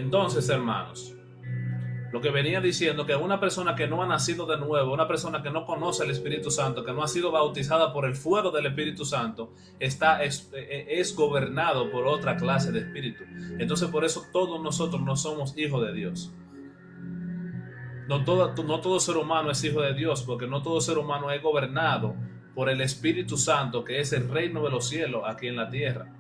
Entonces, hermanos, lo que venía diciendo, que una persona que no ha nacido de nuevo, una persona que no conoce el Espíritu Santo, que no ha sido bautizada por el fuego del Espíritu Santo, es gobernado por otra clase de espíritu. Entonces, por eso todos nosotros no somos hijos de Dios. No todo ser humano es hijo de Dios, porque no todo ser humano es gobernado por el Espíritu Santo, que es el reino de los cielos aquí en la tierra.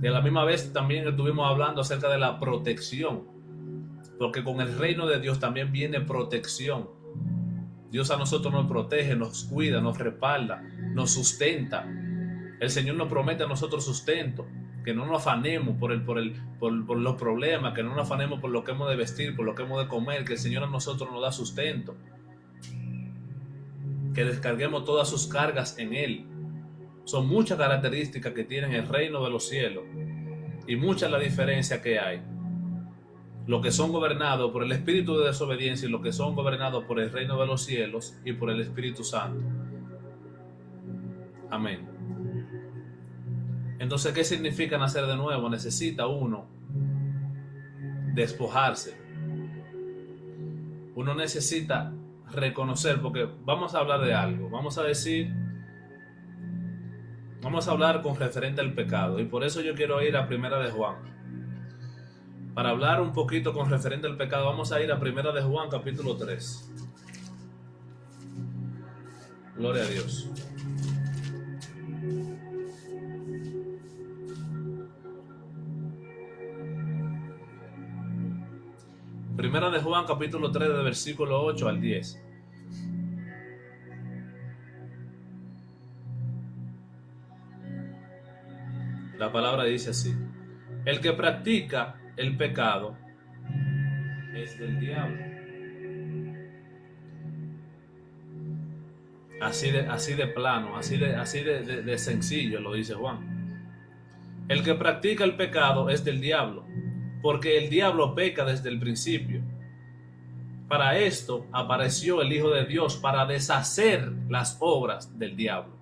Y a la misma vez también estuvimos hablando acerca de la protección, porque con el reino de Dios también viene protección. Dios a nosotros nos protege, nos cuida, nos respalda, nos sustenta. El Señor nos promete a nosotros sustento, que no nos afanemos por los problemas, que no nos afanemos por lo que hemos de vestir, por lo que hemos de comer, que el Señor a nosotros nos da sustento, que descarguemos todas sus cargas en Él. Son muchas características que tienen el reino de los cielos y mucha la diferencia que hay. Los que son gobernados por el espíritu de desobediencia y los que son gobernados por el reino de los cielos y por el Espíritu Santo. Amén. Entonces, ¿qué significa nacer de nuevo? Necesita uno despojarse. Uno necesita reconocer, porque vamos a hablar de algo. Vamos a hablar con referente al pecado. Y por eso yo quiero ir a Primera de Juan. Para hablar un poquito con referente al pecado, vamos a ir a Primera de Juan, capítulo 3. Gloria a Dios. Primera de Juan, capítulo 3, de versículo 8 al 10. La palabra dice así: el que practica el pecado es del diablo. Así de plano, así de sencillo lo dice Juan. El que practica el pecado es del diablo, porque el diablo peca desde el principio. Para esto apareció el Hijo de Dios, para deshacer las obras del diablo.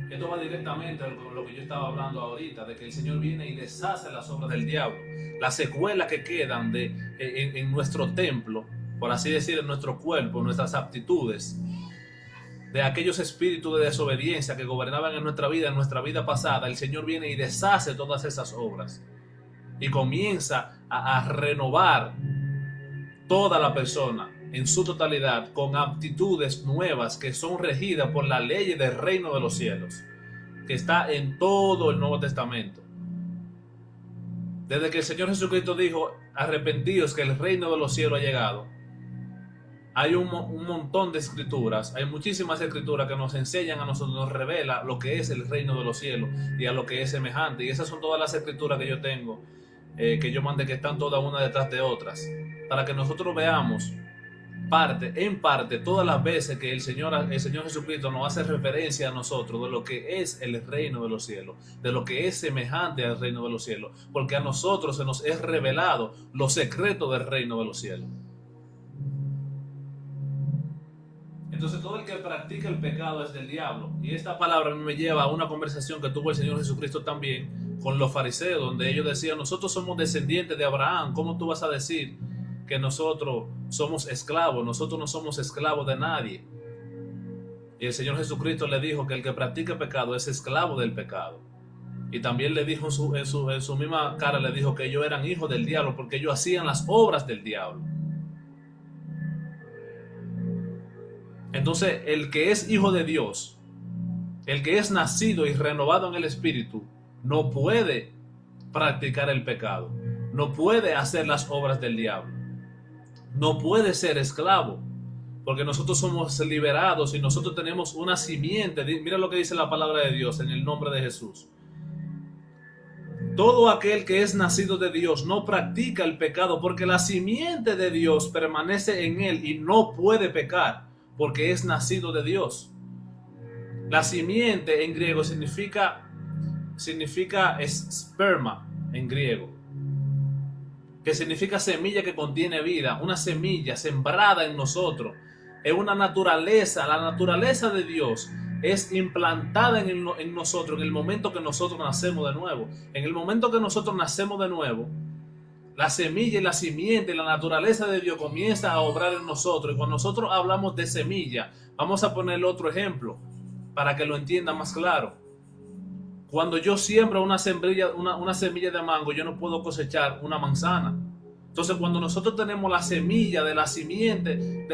Esto va directamente con lo que yo estaba hablando ahorita, de que el Señor viene y deshace las obras del diablo. Las secuelas que quedan en nuestro templo, por así decir, en nuestro cuerpo, nuestras aptitudes, de aquellos espíritus de desobediencia que gobernaban en nuestra vida pasada, el Señor viene y deshace todas esas obras y comienza a renovar toda la persona en su totalidad con aptitudes nuevas que son regidas por la ley del reino de los cielos, que está en todo el Nuevo Testamento. Desde que el Señor Jesucristo dijo: arrepentíos que el reino de los cielos ha llegado, hay un montón de escrituras, hay muchísimas escrituras que nos enseñan a nosotros, nos revela lo que es el reino de los cielos y a lo que es semejante. Y esas son todas las escrituras que yo tengo, que yo mandé, que están todas una detrás de otras, para que nosotros veamos en parte, todas las veces que el Señor Jesucristo nos hace referencia a nosotros de lo que es el reino de los cielos, de lo que es semejante al reino de los cielos, porque a nosotros se nos es revelado los secretos del reino de los cielos. Entonces, todo el que practica el pecado es del diablo. Y esta palabra me lleva a una conversación que tuvo el Señor Jesucristo también con los fariseos, donde ellos decían: nosotros somos descendientes de Abraham, ¿cómo tú vas a decir que nosotros somos esclavos? Nosotros no somos esclavos de nadie. Y el Señor Jesucristo le dijo que el que practica pecado es esclavo del pecado. Y también le dijo en su misma cara, le dijo que ellos eran hijos del diablo, porque ellos hacían las obras del diablo. Entonces, el que es hijo de Dios, el que es nacido y renovado en el Espíritu, no puede practicar el pecado, no puede hacer las obras del diablo, no puede ser esclavo, porque nosotros somos liberados y nosotros tenemos una simiente. Mira lo que dice la palabra de Dios en el nombre de Jesús: todo aquel que es nacido de Dios no practica el pecado, porque la simiente de Dios permanece en él y no puede pecar, porque es nacido de Dios. La simiente en griego significa esperma en griego, que significa semilla que contiene vida, una semilla sembrada en nosotros. Es una naturaleza, la naturaleza de Dios es implantada en nosotros en el momento que nosotros nacemos de nuevo. En el momento que nosotros nacemos de nuevo, la semilla y la simiente, la naturaleza de Dios comienza a obrar en nosotros. Y cuando nosotros hablamos de semilla, vamos a poner otro ejemplo para que lo entienda más claro. Cuando yo siembro una semilla de mango, yo no puedo cosechar una manzana. Entonces, cuando nosotros tenemos la semilla de la simiente,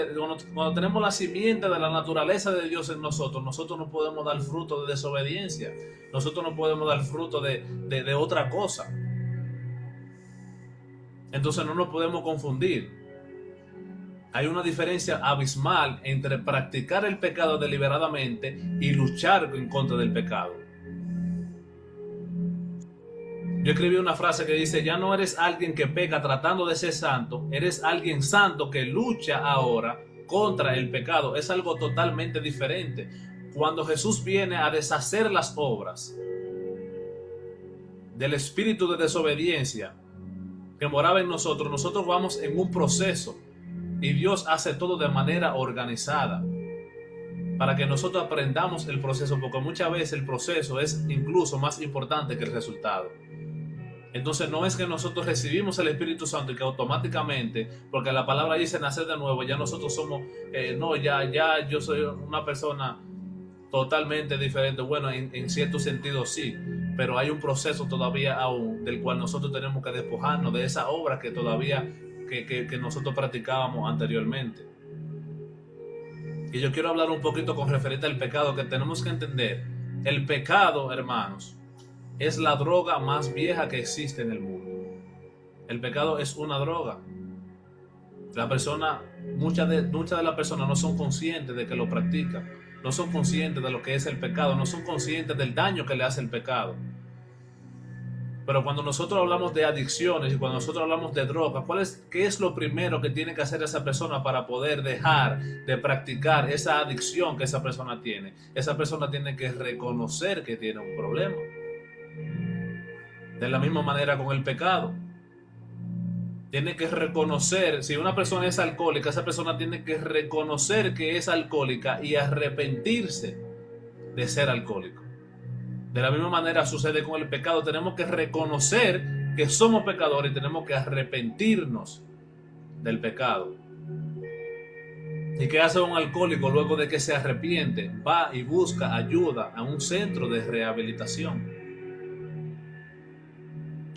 cuando tenemos la simiente de la naturaleza de Dios en nosotros, nosotros no podemos dar fruto de desobediencia. Nosotros no podemos dar fruto de otra cosa. Entonces, no nos podemos confundir. Hay una diferencia abismal entre practicar el pecado deliberadamente y luchar en contra del pecado. Yo escribí una frase que dice: ya no eres alguien que peca tratando de ser santo, eres alguien santo que lucha ahora contra el pecado. Es algo totalmente diferente. Cuando Jesús viene a deshacer las obras del espíritu de desobediencia que moraba en nosotros, nosotros vamos en un proceso y Dios hace todo de manera organizada para que nosotros aprendamos el proceso, porque muchas veces el proceso es incluso más importante que el resultado. Entonces no es que nosotros recibimos el Espíritu Santo y que automáticamente, porque la palabra dice nacer de nuevo, ya nosotros somos, ya yo soy una persona totalmente diferente. Bueno, en cierto sentido sí, pero hay un proceso todavía aún del cual nosotros tenemos que despojarnos de esa obra que todavía que nosotros practicábamos anteriormente. Y yo quiero hablar un poquito con referente al pecado, que tenemos que entender. El pecado, hermanos, es la droga más vieja que existe en el mundo. El pecado es una droga. Muchas de las personas no son conscientes de que lo practican, no son conscientes de lo que es el pecado, no son conscientes del daño que le hace el pecado. Pero cuando nosotros hablamos de adicciones y cuando nosotros hablamos de droga, ¿qué es lo primero que tiene que hacer esa persona para poder dejar de practicar esa adicción que esa persona tiene? Esa persona tiene que reconocer que tiene un problema. De la misma manera con el pecado. Tiene que reconocer, si una persona es alcohólica, esa persona tiene que reconocer que es alcohólica y arrepentirse de ser alcohólico. De la misma manera sucede con el pecado. Tenemos que reconocer que somos pecadores y tenemos que arrepentirnos del pecado. ¿Y qué hace un alcohólico luego de que se arrepiente? Va y busca ayuda a un centro de rehabilitación.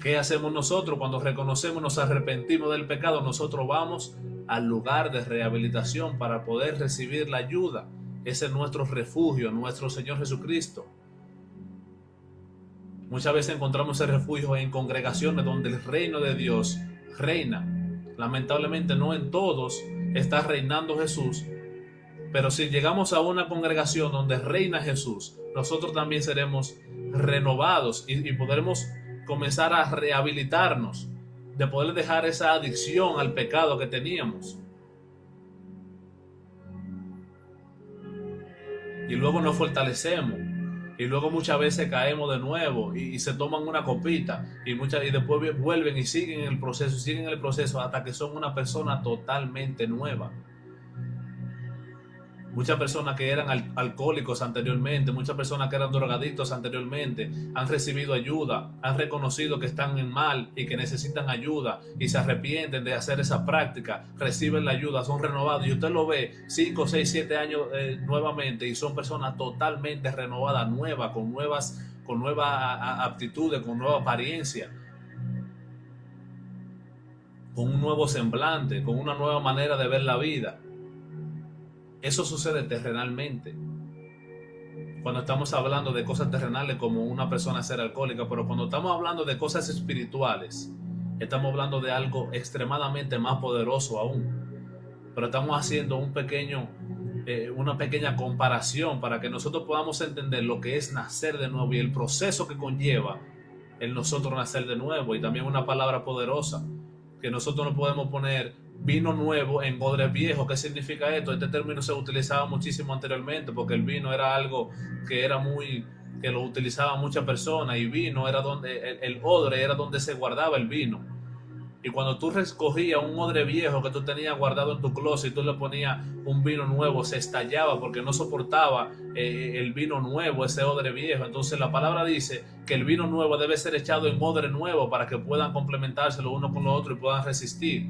¿Qué hacemos nosotros cuando reconocemos, nos arrepentimos del pecado? Nosotros vamos al lugar de rehabilitación para poder recibir la ayuda. Ese es nuestro refugio, nuestro Señor Jesucristo. Muchas veces encontramos ese refugio en congregaciones donde el reino de Dios reina. Lamentablemente no en todos está reinando Jesús, pero si llegamos a una congregación donde reina Jesús, nosotros también seremos renovados y podremos comenzar a rehabilitarnos, de poder dejar esa adicción al pecado que teníamos. Y luego nos fortalecemos. Y luego muchas veces caemos de nuevo y se toman una copita y después vuelven y siguen el proceso hasta que son una persona totalmente nueva. Muchas personas que eran alcohólicos anteriormente, muchas personas que eran drogadictos anteriormente, han recibido ayuda, han reconocido que están en mal y que necesitan ayuda y se arrepienten de hacer esa práctica, reciben la ayuda, son renovados y usted lo ve 5, 6, 7 años nuevamente y son personas totalmente renovadas, nuevas, con nuevas aptitudes, con nueva apariencia, con un nuevo semblante, con una nueva manera de ver la vida. Eso sucede terrenalmente. Cuando estamos hablando de cosas terrenales como una persona ser alcohólica, pero cuando estamos hablando de cosas espirituales, estamos hablando de algo extremadamente más poderoso aún. Pero estamos haciendo una pequeña comparación para que nosotros podamos entender lo que es nacer de nuevo y el proceso que conlleva el nosotros nacer de nuevo. Y también una palabra poderosa, que nosotros no podemos poner vino nuevo en odres viejos. ¿Qué significa esto? Este término se utilizaba muchísimo anteriormente porque el vino era algo que lo utilizaban muchas personas y vino era donde el odre era donde se guardaba el vino. Y cuando tú recogías un odre viejo que tú tenías guardado en tu closet y tú le ponías un vino nuevo, se estallaba porque no soportaba el vino nuevo, ese odre viejo. Entonces la palabra dice que el vino nuevo debe ser echado en odre nuevo para que puedan complementarse lo uno con lo otro y puedan resistir.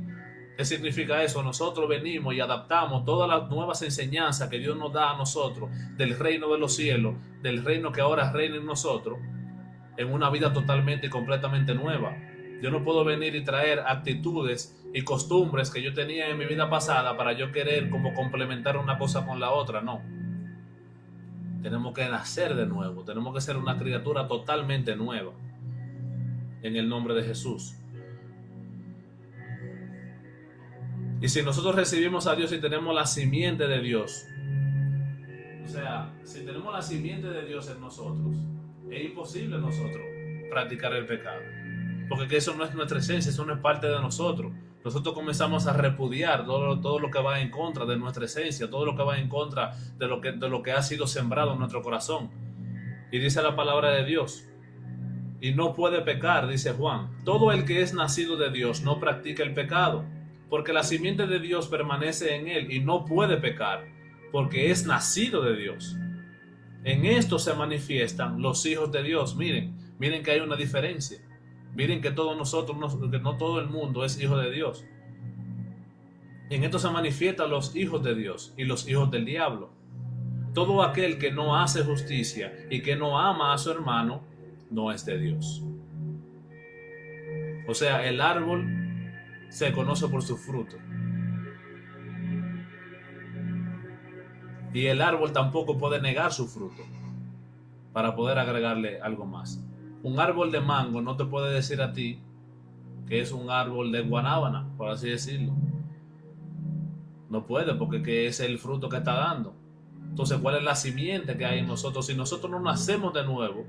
¿Qué significa eso? Nosotros venimos y adaptamos todas las nuevas enseñanzas que Dios nos da a nosotros del reino de los cielos, del reino que ahora reina en nosotros, en una vida totalmente y completamente nueva. Yo no puedo venir y traer actitudes y costumbres que yo tenía en mi vida pasada para yo querer como complementar una cosa con la otra, no. Tenemos que nacer de nuevo, tenemos que ser una criatura totalmente nueva, en el nombre de Jesús. Y si nosotros recibimos a Dios y tenemos la simiente de Dios, o sea, si tenemos la simiente de Dios en nosotros, es imposible nosotros practicar el pecado. Porque eso no es nuestra esencia, eso no es parte de nosotros. Nosotros comenzamos a repudiar todo lo que va en contra de nuestra esencia, todo lo que va en contra de lo que ha sido sembrado en nuestro corazón. Y dice la palabra de Dios, y no puede pecar, dice Juan. Todo el que es nacido de Dios no practica el pecado, porque la simiente de Dios permanece en él y no puede pecar, porque es nacido de Dios. En esto se manifiestan los hijos de Dios. Miren que hay una diferencia. Miren que todos nosotros, que no todo el mundo es hijo de Dios. En esto se manifiestan los hijos de Dios y los hijos del diablo. Todo aquel que no hace justicia y que no ama a su hermano, no es de Dios. O sea, el árbol se conoce por su fruto. Y el árbol tampoco puede negar su fruto para poder agregarle algo más. Un árbol de mango no te puede decir a ti que es un árbol de guanábana, por así decirlo. No puede, porque que es el fruto que está dando. Entonces, ¿cuál es la simiente que hay en nosotros? Si nosotros no nacemos de nuevo,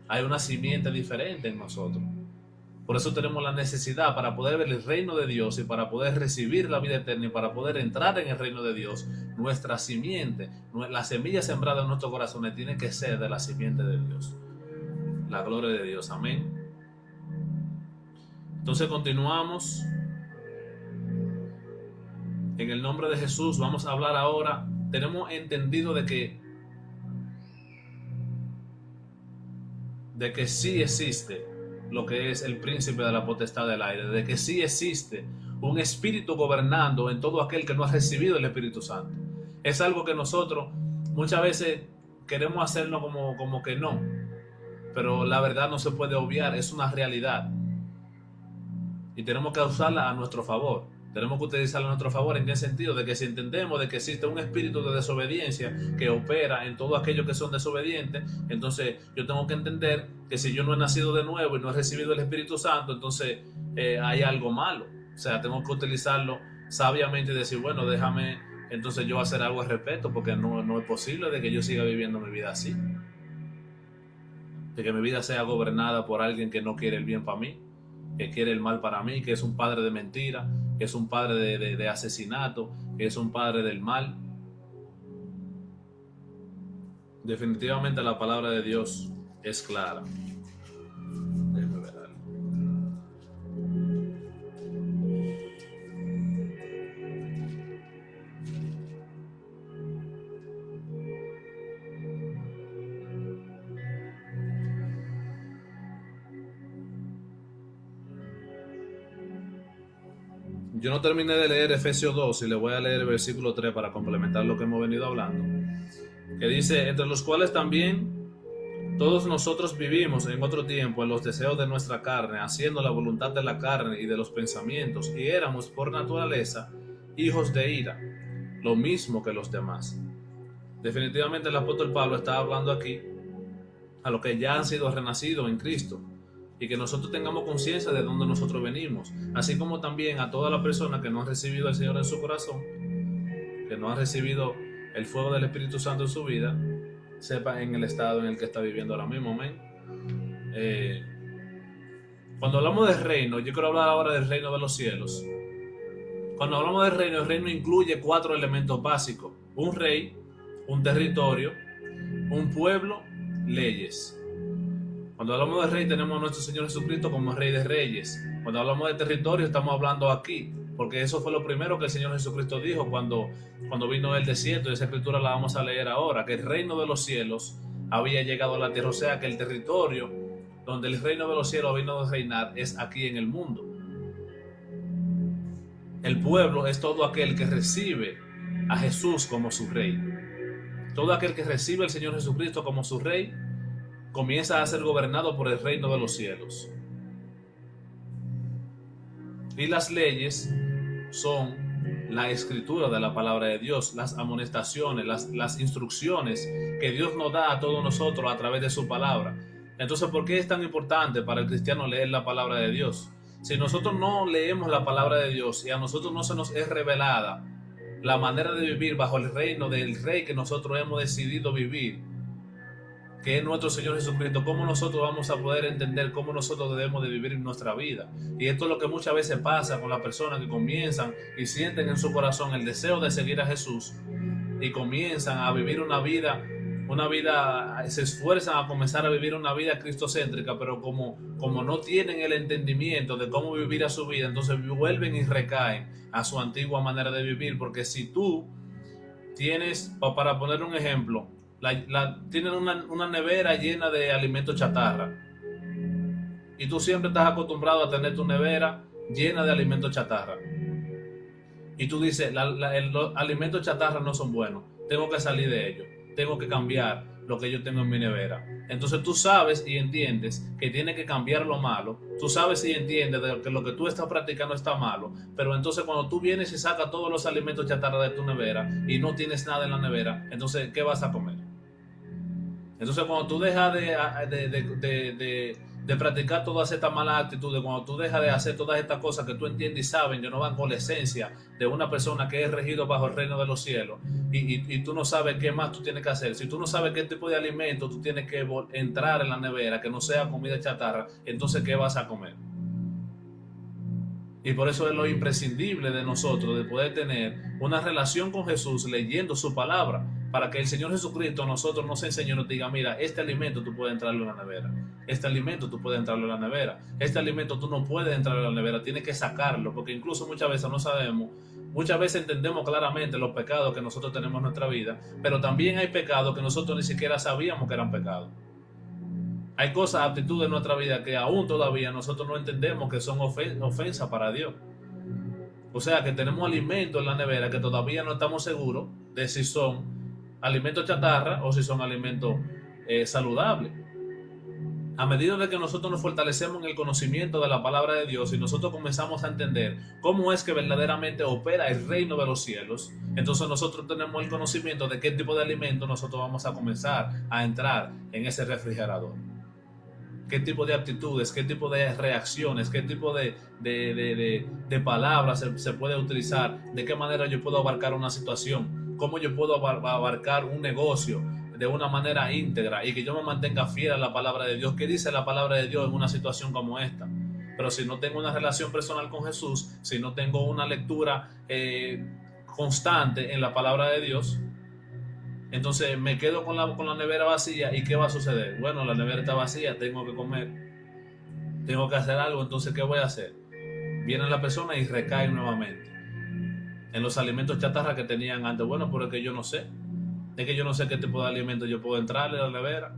hay una simiente diferente en nosotros. Por eso tenemos la necesidad, para poder ver el reino de Dios y para poder recibir la vida eterna y para poder entrar en el reino de Dios, nuestra simiente, la semilla sembrada en nuestros corazones tiene que ser de la simiente de Dios. La gloria de Dios, amén. Entonces continuamos. En el nombre de Jesús vamos a hablar ahora. Tenemos entendido de que sí existe lo que es el príncipe de la potestad del aire, de que sí existe un espíritu gobernando en todo aquel que no ha recibido el Espíritu Santo. Es algo que nosotros muchas veces queremos hacerlo como que no, pero la verdad no se puede obviar, es una realidad y tenemos que usarla a nuestro favor. Tenemos que utilizarla a nuestro favor. ¿En qué sentido? De que si entendemos de que existe un espíritu de desobediencia que opera en todos aquellos que son desobedientes, entonces yo tengo que entender que si yo no he nacido de nuevo y no he recibido el Espíritu Santo, entonces hay algo malo. O sea, tengo que utilizarlo sabiamente y decir, bueno, déjame entonces yo hacer algo al respecto, porque no es posible de que yo siga viviendo mi vida así, de que mi vida sea gobernada por alguien que no quiere el bien para mí, que quiere el mal para mí, que es un padre de mentira, que es un padre de asesinato, que es un padre del mal. Definitivamente la palabra de Dios es clara. Déjame ver algo. Yo no terminé de leer Efesios 2 y le voy a leer el versículo 3 para complementar lo que hemos venido hablando, que dice, entre los cuales también todos nosotros vivimos en otro tiempo en los deseos de nuestra carne, haciendo la voluntad de la carne y de los pensamientos, y éramos por naturaleza hijos de ira, lo mismo que los demás. Definitivamente el apóstol Pablo está hablando aquí a los que ya han sido renacidos en Cristo, y que nosotros tengamos conciencia de dónde nosotros venimos, así como también a todas las personas que no han recibido al Señor en su corazón, que no han recibido el fuego del Espíritu Santo en su vida, sepa en el estado en el que está viviendo ahora mismo, amén. Cuando hablamos del reino, yo quiero hablar ahora del reino de los cielos. Cuando hablamos del reino, el reino incluye 4 elementos básicos: un rey, un territorio, un pueblo, leyes. Cuando hablamos de rey tenemos a nuestro Señor Jesucristo como Rey de Reyes. Cuando hablamos de territorio estamos hablando aquí, porque eso fue lo primero que el Señor Jesucristo dijo cuando vino del desierto, y esa escritura la vamos a leer ahora, que el reino de los cielos había llegado a la tierra, o sea que el territorio donde el reino de los cielos vino a reinar es aquí en el mundo. El pueblo es todo aquel que recibe a Jesús como su rey. Todo aquel que recibe al Señor Jesucristo como su rey comienza a ser gobernado por el reino de los cielos. Y las leyes son la escritura de la palabra de Dios, las amonestaciones, las instrucciones que Dios nos da a todos nosotros a través de su palabra. Entonces, ¿por qué es tan importante para el cristiano leer la palabra de Dios? Si nosotros no leemos la palabra de Dios y a nosotros no se nos es revelada la manera de vivir bajo el reino del rey que nosotros hemos decidido vivir, que es nuestro Señor Jesucristo, ¿cómo nosotros vamos a poder entender cómo nosotros debemos de vivir en nuestra vida? Y esto es lo que muchas veces pasa con las personas que comienzan y sienten en su corazón el deseo de seguir a Jesús y comienzan a vivir una vida, se esfuerzan a comenzar a vivir una vida cristocéntrica, pero como no tienen el entendimiento de cómo vivir a su vida, entonces vuelven y recaen a su antigua manera de vivir. Porque si tú tienes, para poner un ejemplo, tienen una nevera llena de alimentos chatarra y tú siempre estás acostumbrado a tener tu nevera llena de alimentos chatarra y tú dices, los alimentos chatarra no son buenos, tengo que salir de ellos, tengo que cambiar lo que yo tengo en mi nevera. Entonces tú sabes y entiendes que tienes que cambiar lo malo, tú sabes y entiendes que lo que tú estás practicando está malo, pero entonces cuando tú vienes y sacas todos los alimentos chatarra de tu nevera y no tienes nada en la nevera, entonces ¿qué vas a comer? Entonces cuando tú dejas de practicar todas estas malas actitudes, cuando tú dejas de hacer todas estas cosas que tú entiendes y sabes que no van con la esencia de una persona que es regido bajo el reino de los cielos, y tú no sabes qué más tú tienes que hacer, si tú no sabes qué tipo de alimento tú tienes que entrar en la nevera, que no sea comida chatarra, entonces ¿qué vas a comer? Y por eso es lo imprescindible de nosotros, de poder tener una relación con Jesús leyendo su palabra, para que el Señor Jesucristo a nosotros nos enseñe y nos diga, mira, este alimento tú puedes entrarlo en la nevera, este alimento tú puedes entrarlo en la nevera, este alimento tú no puedes entrarlo en la nevera, tienes que sacarlo, porque incluso muchas veces no sabemos, muchas veces entendemos claramente los pecados que nosotros tenemos en nuestra vida, pero también hay pecados que nosotros ni siquiera sabíamos que eran pecados. Hay cosas, actitudes en nuestra vida que aún todavía nosotros no entendemos que son ofensas para Dios. O sea que tenemos alimentos en la nevera que todavía no estamos seguros de si son alimentos chatarra o si son alimentos saludables. A medida de que nosotros nos fortalecemos en el conocimiento de la palabra de Dios y nosotros comenzamos a entender cómo es que verdaderamente opera el reino de los cielos, entonces nosotros tenemos el conocimiento de qué tipo de alimento nosotros vamos a comenzar a entrar en ese refrigerador. Qué tipo de actitudes, qué tipo de reacciones, qué tipo de palabras se puede utilizar, de qué manera yo puedo abarcar una situación, cómo yo puedo abarcar un negocio de una manera íntegra y que yo me mantenga fiel a la palabra de Dios. ¿Qué dice la palabra de Dios en una situación como esta? Pero si no tengo una relación personal con Jesús, si no tengo una lectura constante en la palabra de Dios, entonces me quedo con la nevera vacía. ¿Y qué va a suceder? Bueno, la nevera está vacía, tengo que comer, tengo que hacer algo. Entonces, ¿qué voy a hacer? Viene la persona y recae nuevamente en los alimentos chatarra que tenían antes. Bueno, pero es que yo no sé. Es que yo no sé qué tipo de alimentos yo puedo entrarle a la nevera.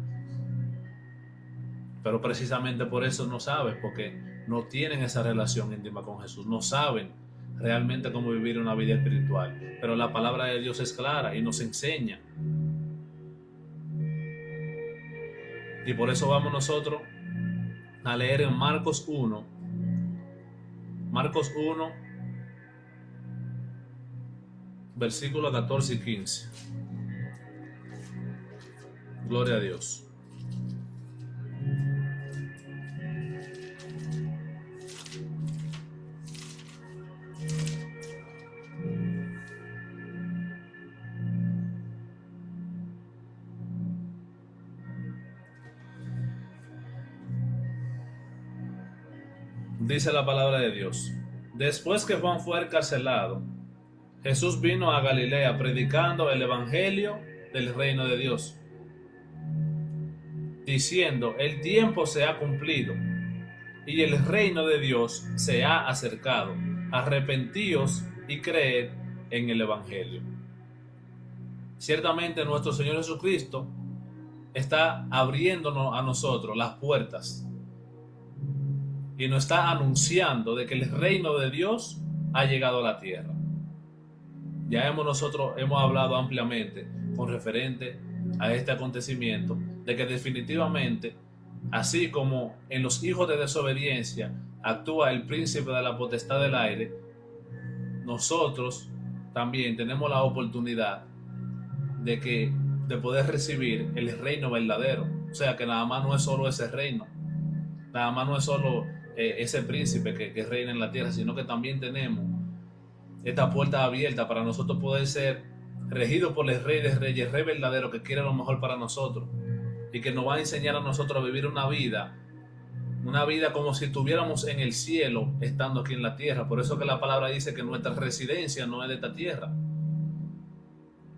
Pero precisamente por eso no saben, porque no tienen esa relación íntima con Jesús. No saben realmente cómo vivir una vida espiritual. Pero la palabra de Dios es clara y nos enseña. Y por eso vamos nosotros a leer en Marcos 1. Marcos 1, versículos 14 y 15. Gloria a Dios. Dice la palabra de Dios: después que Juan fue encarcelado, Jesús vino a Galilea predicando el evangelio del reino de Dios diciendo: el tiempo se ha cumplido y el reino de Dios se ha acercado. Arrepentíos y creed en el Evangelio. Ciertamente nuestro Señor Jesucristo está abriéndonos a nosotros las puertas y nos está anunciando de que el reino de Dios ha llegado a la tierra. Ya nosotros hemos hablado ampliamente con referente a este acontecimiento, de que definitivamente, así como en los hijos de desobediencia actúa el príncipe de la potestad del aire, nosotros también tenemos la oportunidad de poder recibir el reino verdadero. O sea, que nada más no es solo ese reino, nada más no es solo ese príncipe que reina en la tierra, sino que también tenemos esta puerta abierta para nosotros poder ser regidos por el Rey de Reyes, el Rey verdadero, que quiere lo mejor para nosotros y que nos va a enseñar a nosotros a vivir una vida como si estuviéramos en el cielo estando aquí en la tierra. Por eso que la palabra dice que nuestra residencia no es de esta tierra,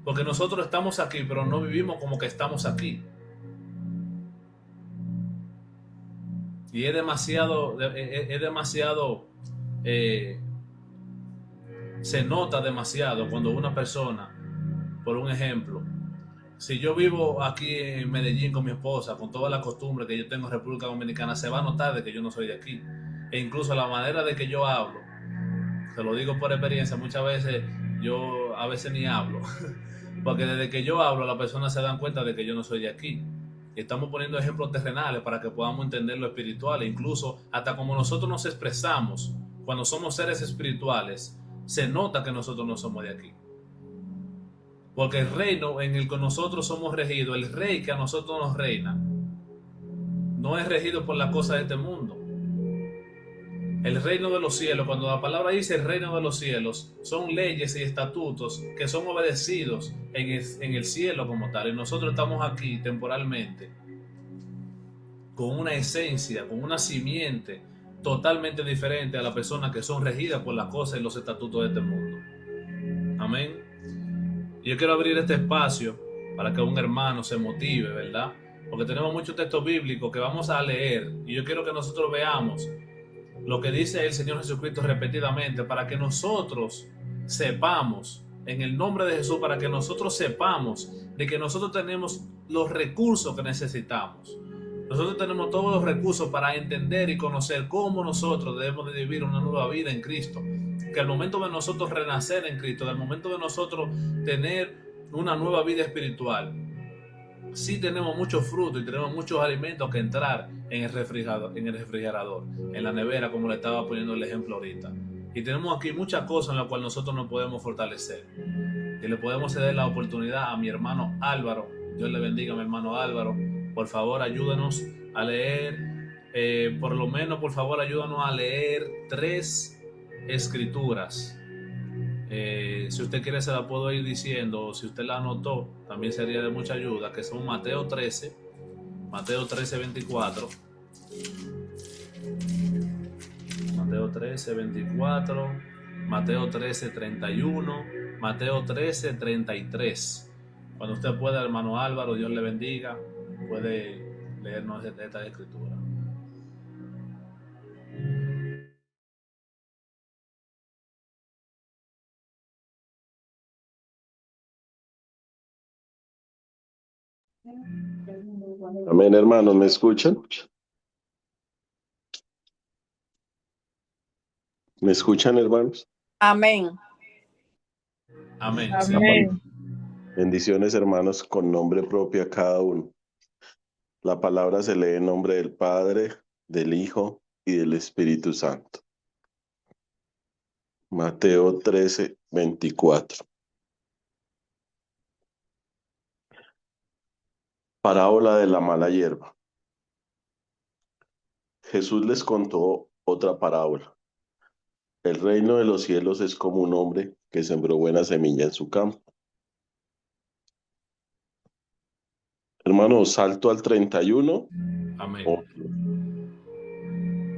porque nosotros estamos aquí, pero no vivimos como que estamos aquí. Y es demasiado se nota demasiado cuando una persona, por un ejemplo, si yo vivo aquí en Medellín con mi esposa, con toda la costumbre que yo tengo en República Dominicana, se va a notar de que yo no soy de aquí. E incluso la manera de que yo hablo, te lo digo por experiencia, muchas veces yo a veces ni hablo, porque desde que yo hablo las personas se dan cuenta de que yo no soy de aquí. Y estamos poniendo ejemplos terrenales para que podamos entender lo espiritual, e incluso hasta como nosotros nos expresamos cuando somos seres espirituales, se nota que nosotros no somos de aquí. Porque el reino en el que nosotros somos regidos, el rey que a nosotros nos reina, no es regido por las cosas de este mundo. El reino de los cielos, cuando la palabra dice el reino de los cielos, son leyes y estatutos que son obedecidos en el cielo como tal. Y nosotros estamos aquí temporalmente con una esencia, con una simiente totalmente diferente a las personas que son regidas por las cosas y los estatutos de este mundo. Amén. Yo quiero abrir este espacio para que un hermano se motive, ¿verdad? Porque tenemos muchos textos bíblicos que vamos a leer y yo quiero que nosotros veamos lo que dice el Señor Jesucristo repetidamente, para que nosotros sepamos, en el nombre de Jesús, para que nosotros sepamos de que nosotros tenemos los recursos que necesitamos. Nosotros tenemos todos los recursos para entender y conocer cómo nosotros debemos de vivir una nueva vida en Cristo. Que al momento de nosotros renacer en Cristo, al momento de nosotros tener una nueva vida espiritual, sí tenemos muchos frutos y tenemos muchos alimentos que entrar en el refrigerador, en la nevera, como le estaba poniendo el ejemplo ahorita. Y tenemos aquí muchas cosas en las cuales nosotros nos podemos fortalecer. Y le podemos ceder la oportunidad a mi hermano Álvaro. Dios le bendiga a mi hermano Álvaro. Por favor, ayúdenos a leer, por lo menos, por favor, ayúdanos a leer 3 escrituras. Si usted quiere se la puedo ir diciendo, o si usted la anotó, también sería de mucha ayuda, que son Mateo 13, 24, Mateo 13, 24, Mateo 13, 31, Mateo 13, 33. Cuando usted pueda, hermano Álvaro, Dios le bendiga, puede leernos esta escritura. Amén, hermanos, ¿me escuchan? ¿Me escuchan, hermanos? Amén. Amén. Amén. Bendiciones, hermanos, con nombre propio a cada uno. La palabra se lee en nombre del Padre, del Hijo y del Espíritu Santo. Mateo 13, 24. Parábola de la mala hierba. Jesús les contó otra parábola. El reino de los cielos es como un hombre que sembró buena semilla en su campo. Hermano, salto al 31. Amén.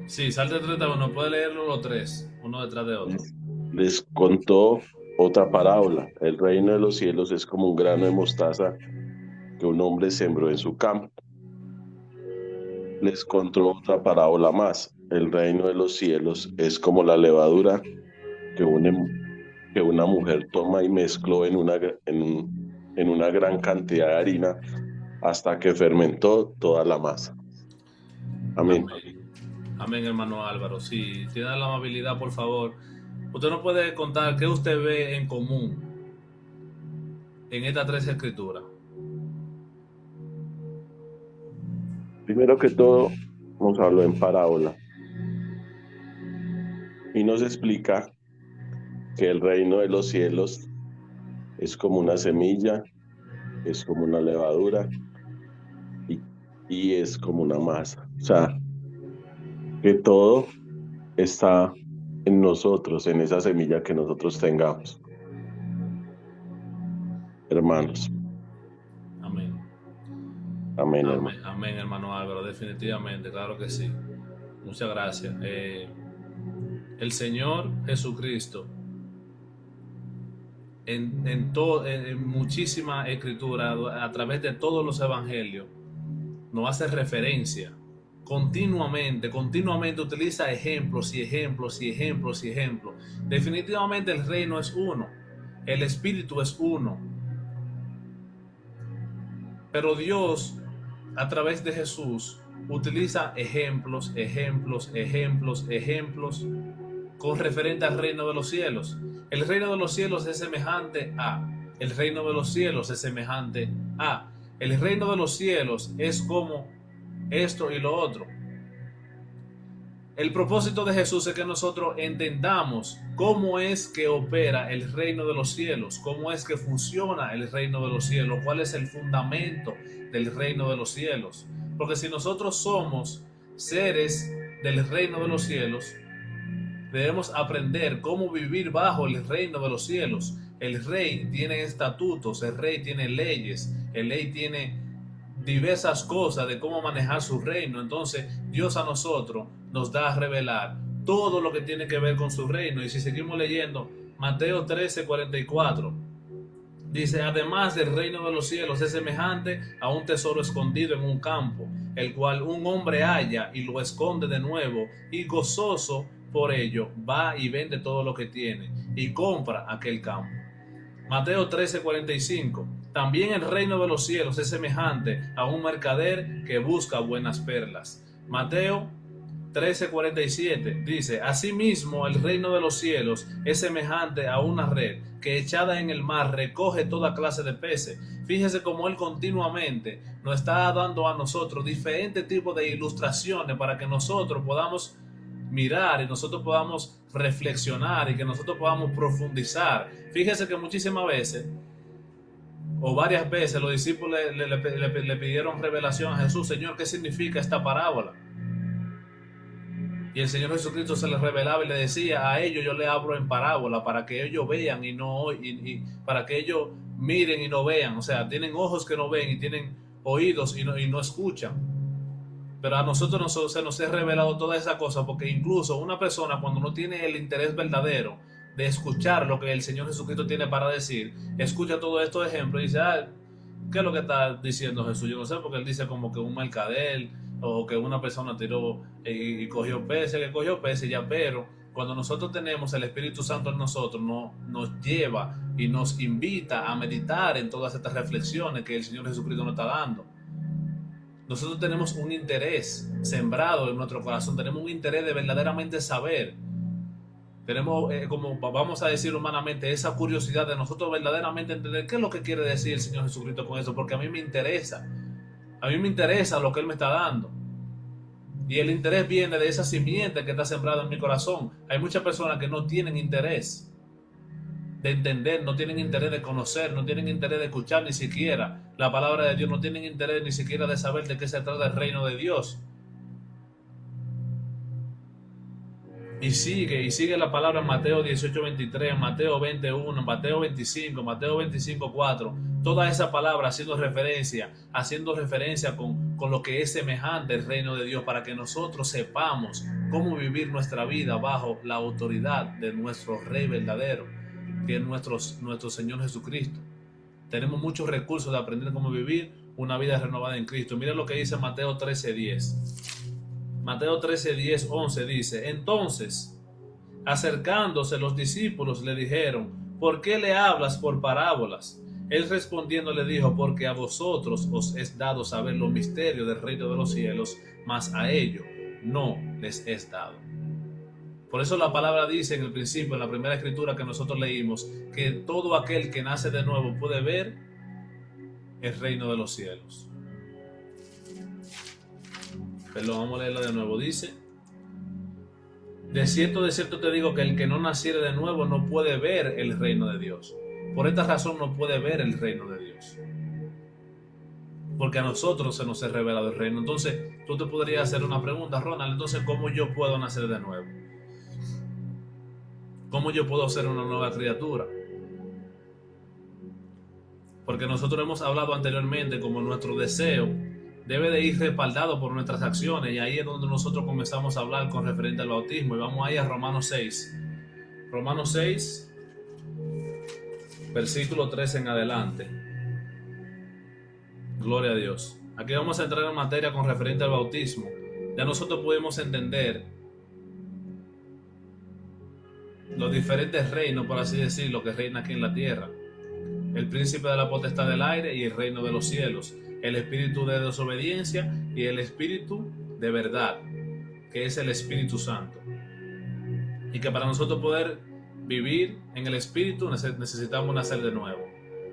Sí, salte al 31, puede leerlo los 3, uno detrás de otro. Les contó otra parábola. El reino de los cielos es como un grano de mostaza que un hombre sembró en su campo. Les contó otra parábola más. El reino de los cielos es como la levadura que, que una mujer toma y mezcló en una gran cantidad de harina hasta que fermentó toda la masa. Amén. Amén. Amén, hermano Álvaro. Si tiene la amabilidad, por favor, usted nos puede contar qué usted ve en común en estas tres escrituras. Primero que todo, nos habló en parábola y nos explica que el reino de los cielos es como una semilla, es como una levadura y, y es como una masa. O sea, que todo está en nosotros, en esa semilla que nosotros tengamos, hermanos. Amén. Amén, hermano. Amén, amén, hermano Álvaro, definitivamente, claro que sí. Muchas gracias. El Señor Jesucristo, en muchísima escritura, a través de todos los evangelios, nos hace referencia continuamente utiliza ejemplos y ejemplos y ejemplos y ejemplos. Definitivamente el reino es uno, el espíritu es uno, pero Dios a través de Jesús utiliza ejemplos, ejemplos, ejemplos, ejemplos con referente al reino de los cielos. El reino de los cielos es semejante a, el reino de los cielos es semejante a, el reino de los cielos es como esto y lo otro. El propósito de Jesús es que nosotros entendamos cómo es que opera el reino de los cielos, cómo es que funciona el reino de los cielos, cuál es el fundamento del reino de los cielos. Porque si nosotros somos seres del reino de los cielos, debemos aprender cómo vivir bajo el reino de los cielos. El rey tiene estatutos, el rey tiene leyes, el rey tiene diversas cosas de cómo manejar su reino. Entonces Dios a nosotros nos da a revelar todo lo que tiene que ver con su reino. Y si seguimos leyendo Mateo 13:44, dice: además el reino de los cielos es semejante a un tesoro escondido en un campo, el cual un hombre halla y lo esconde de nuevo, y gozoso por ello va y vende todo lo que tiene y compra aquel campo. Mateo 13:45. También el reino de los cielos es semejante a un mercader que busca buenas perlas. Mateo 13:47 dice: asimismo el reino de los cielos es semejante a una red que echada en el mar recoge toda clase de peces. Fíjese cómo él continuamente nos está dando a nosotros diferentes tipos de ilustraciones para que nosotros podamos mirar y nosotros podamos reflexionar y que nosotros podamos profundizar. Fíjese que muchísimas veces o varias veces los discípulos le pidieron revelación a Jesús: Señor, ¿qué significa esta parábola? Y el Señor Jesucristo se les revelaba y le decía: a ellos yo les hablo en parábola para que ellos vean y no y para que ellos miren y no vean. O sea, tienen ojos que no ven y tienen oídos y no escuchan. Pero a nosotros se nos ha revelado toda esa cosa, porque incluso una persona, cuando no tiene el interés verdadero de escuchar lo que el Señor Jesucristo tiene para decir, escucha todos estos ejemplos y dice: ¿qué es lo que está diciendo Jesús? Yo no sé, porque él dice como que un mercader o que una persona tiró y cogió peces, que cogió peces ya. Pero cuando nosotros tenemos el Espíritu Santo en nosotros, nos lleva y nos invita a meditar en todas estas reflexiones que el Señor Jesucristo nos está dando. Nosotros tenemos un interés sembrado en nuestro corazón, tenemos un interés de verdaderamente saber. Tenemos, como vamos a decir humanamente, esa curiosidad de nosotros verdaderamente entender qué es lo que quiere decir el Señor Jesucristo con eso, porque a mí me interesa. A mí me interesa lo que Él me está dando. Y el interés viene de esa simiente que está sembrada en mi corazón. Hay muchas personas que no tienen interés de entender, no tienen interés de conocer, no tienen interés de escuchar ni siquiera la palabra de Dios, no tienen interés ni siquiera de saber de qué se trata el reino de Dios. Y sigue la palabra en Mateo 18:23, Mateo 21, Mateo 25, Mateo 25:4. Toda esa palabra haciendo referencia con lo que es semejante el reino de Dios, para que nosotros sepamos cómo vivir nuestra vida bajo la autoridad de nuestro Rey verdadero, que es nuestro Señor Jesucristo. Tenemos muchos recursos de aprender cómo vivir una vida renovada en Cristo. Mira lo que dice Mateo 13:10. Mateo 13:10, 11 dice: entonces, acercándose los discípulos le dijeron: ¿por qué le hablas por parábolas? Él respondiendo le dijo: porque a vosotros os es dado saber los misterios del reino de los cielos, mas a ellos no les es dado. Por eso la palabra dice en el principio, en la primera escritura que nosotros leímos, que todo aquel que nace de nuevo puede ver el reino de los cielos. Perdón, vamos a leerlo de nuevo. Dice: de cierto te digo que el que no naciere de nuevo no puede ver el reino de Dios. Por esta razón no puede ver el reino de Dios, porque a nosotros se nos ha revelado el reino. Entonces tú te podrías hacer una pregunta: Ronald, entonces ¿cómo yo puedo nacer de nuevo? ¿Cómo yo puedo ser una nueva criatura? Porque nosotros hemos hablado anteriormente como nuestro deseo debe de ir respaldado por nuestras acciones, y ahí es donde nosotros comenzamos a hablar con referente al bautismo. Y vamos ahí a Romanos 6. Romanos 6, versículo 13 en adelante. Gloria a Dios. Aquí vamos a entrar en materia con referente al bautismo. Ya nosotros podemos entender los diferentes reinos, por así decirlo, que reina aquí en la tierra: el príncipe de la potestad del aire y el reino de los cielos, el espíritu de desobediencia y el espíritu de verdad, que es el Espíritu Santo. Y que para nosotros poder vivir en el espíritu necesitamos nacer de nuevo.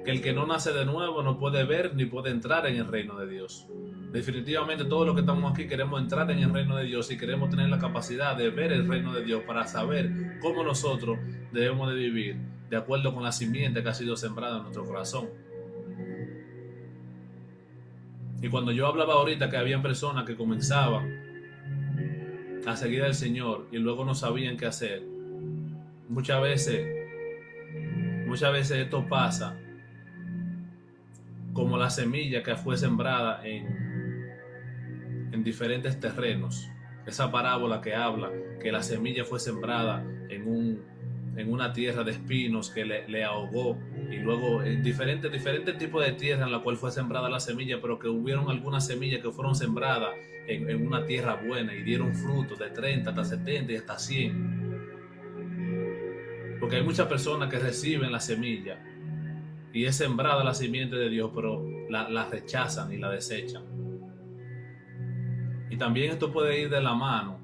Que el que no nace de nuevo no puede ver ni puede entrar en el reino de Dios. Definitivamente todos los que estamos aquí queremos entrar en el reino de Dios y queremos tener la capacidad de ver el reino de Dios para saber cómo nosotros debemos de vivir de acuerdo con la simiente que ha sido sembrada en nuestro corazón. Y cuando yo hablaba ahorita que había personas que comenzaban a seguir al Señor y luego no sabían qué hacer, muchas veces esto pasa como la semilla que fue sembrada en diferentes terrenos. Esa parábola que habla que la semilla fue sembrada en una tierra de espinos que le ahogó, y luego en diferentes tipos de tierra en la cual fue sembrada la semilla, pero que hubieron algunas semillas que fueron sembradas en una tierra buena y dieron frutos de 30 hasta 70 y hasta 100. Porque hay muchas personas que reciben la semilla y es sembrada la simiente de Dios, pero la rechazan y la desechan. Y también esto puede ir de la mano,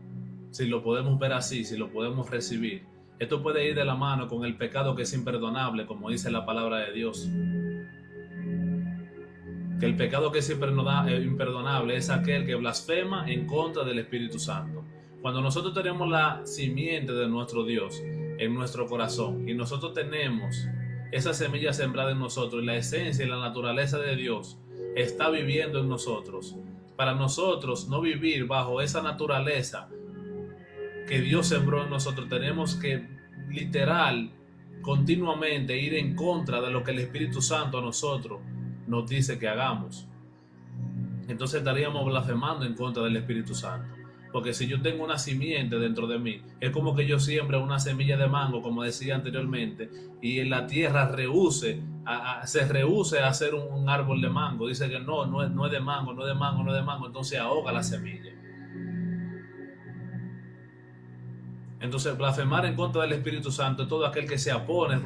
si lo podemos ver así, si lo podemos recibir. Esto puede ir de la mano con el pecado que es imperdonable, como dice la palabra de Dios. Que el pecado que es imperdonable es aquel que blasfema en contra del Espíritu Santo. Cuando nosotros tenemos la simiente de nuestro Dios en nuestro corazón y nosotros tenemos esa semilla sembrada en nosotros, y la esencia y la naturaleza de Dios está viviendo en nosotros, para nosotros no vivir bajo esa naturaleza que Dios sembró en nosotros, tenemos que literal continuamente ir en contra de lo que el Espíritu Santo a nosotros nos dice que hagamos. Entonces estaríamos blasfemando en contra del Espíritu Santo. Porque si yo tengo una simiente dentro de mí, es como que yo siembre una semilla de mango, como decía anteriormente, y en la tierra se rehúse a hacer un árbol de mango. Dice que no es de mango, no es de mango, no es de mango. Entonces ahoga la semilla. Entonces blasfemar en contra del Espíritu Santo es todo aquel que se opone